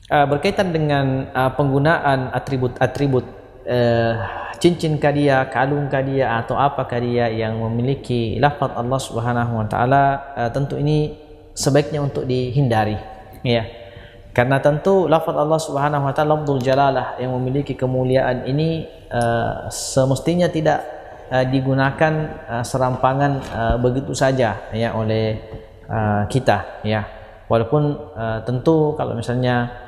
berkaitan dengan penggunaan atribut-atribut cincin kadia, kalung kadia atau apa kadia yang memiliki lafaz Allah Subhanahu wa taala, tentu ini sebaiknya untuk dihindari, ya. Karena tentu lafaz Allah Subhanahu wa taala lafzul jalalah yang memiliki kemuliaan ini semestinya tidak digunakan serampangan begitu saja, ya, oleh kita, ya. Walaupun tentu kalau misalnya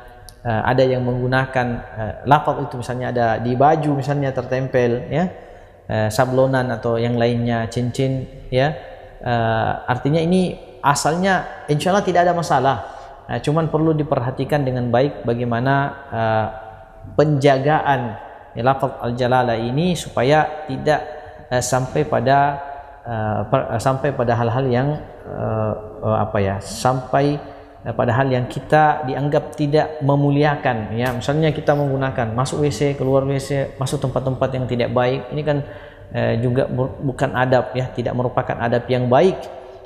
ada yang menggunakan lafaz itu, misalnya ada di baju misalnya tertempel, ya, sablonan atau yang lainnya, cincin, ya, artinya ini asalnya insya Allah tidak ada masalah, cuman perlu diperhatikan dengan baik bagaimana penjagaan lafaz al-jalalah ini supaya tidak sampai pada hal-hal yang sampai pada hal yang kita dianggap tidak memuliakan, ya. Misalnya kita menggunakan masuk WC, keluar WC, masuk tempat-tempat yang tidak baik, ini kan juga bukan adab, ya, tidak merupakan adab yang baik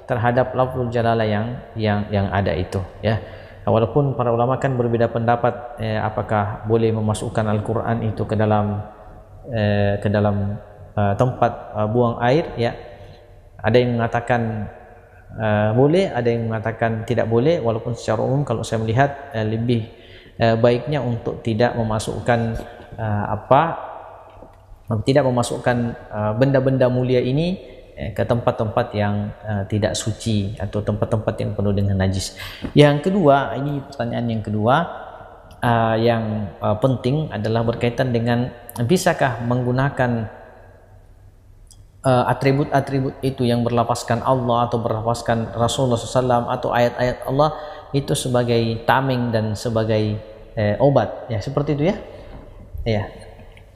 terhadap lafzul jalalah yang ada itu, ya. Walaupun para ulama kan berbeda pendapat apakah boleh memasukkan Al-Qur'an itu ke dalam tempat buang air, ya. Ada yang mengatakan boleh, ada yang mengatakan tidak boleh. Walaupun secara umum kalau saya melihat lebih baiknya untuk tidak memasukkan benda-benda mulia ini ke tempat-tempat yang tidak suci atau tempat-tempat yang penuh dengan najis. Yang kedua, ini pertanyaan yang kedua yang penting adalah berkaitan dengan bisakah menggunakan atribut-atribut itu yang berlafazkan Allah atau berlafazkan Rasulullah SAW atau ayat-ayat Allah itu sebagai tameng dan sebagai obat, ya, seperti itu, ya, ya.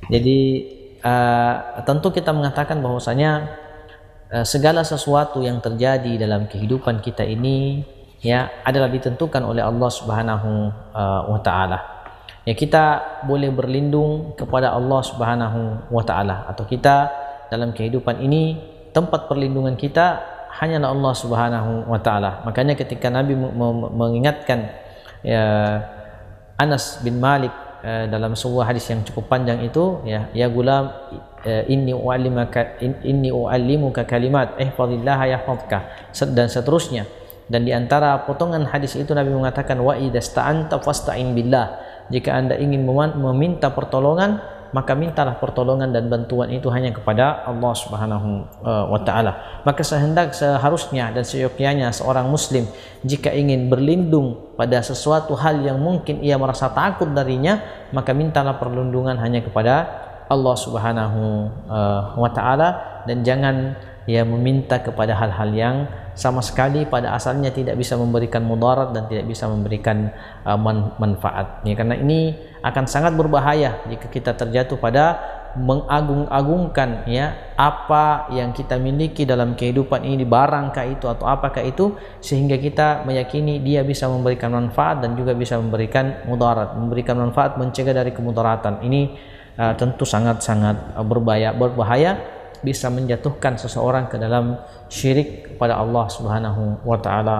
Jadi tentu kita mengatakan bahwasanya segala sesuatu yang terjadi dalam kehidupan kita ini, ya, adalah ditentukan oleh Allah Subhanahu wa taala. Ya, kita boleh berlindung kepada Allah Subhanahu wa taala, atau kita dalam kehidupan ini tempat perlindungan kita hanyalah Allah Subhanahu wa taala. Makanya ketika Nabi mengingatkan Anas bin Malik dalam sebuah hadis yang cukup panjang itu, ya gulam, inni uallimuka kalimat ihfazillah yahfazka, dan seterusnya. Dan di antara potongan hadis itu Nabi mengatakan, wa idasta'anta fasta'in billah, jika Anda ingin meminta pertolongan, maka mintalah pertolongan dan bantuan itu hanya kepada Allah Subhanahu wa taala. Maka seharusnya dan seyogyanya seorang muslim jika ingin berlindung pada sesuatu hal yang mungkin ia merasa takut darinya, maka mintalah perlindungan hanya kepada Allah Subhanahu wa taala, dan jangan meminta kepada hal-hal yang sama sekali pada asalnya tidak bisa memberikan mudarat dan tidak bisa memberikan manfaat. Karena ini akan sangat berbahaya jika kita terjatuh pada mengagung-agungkan apa yang kita miliki dalam kehidupan ini, barangkah itu atau apakah itu, sehingga kita meyakini dia bisa memberikan manfaat dan juga bisa memberikan mudarat, memberikan manfaat, mencegah dari kemudaratan. Ini tentu sangat-sangat berbahaya, bisa menjatuhkan seseorang ke dalam syirik kepada Allah Subhanahu wa taala.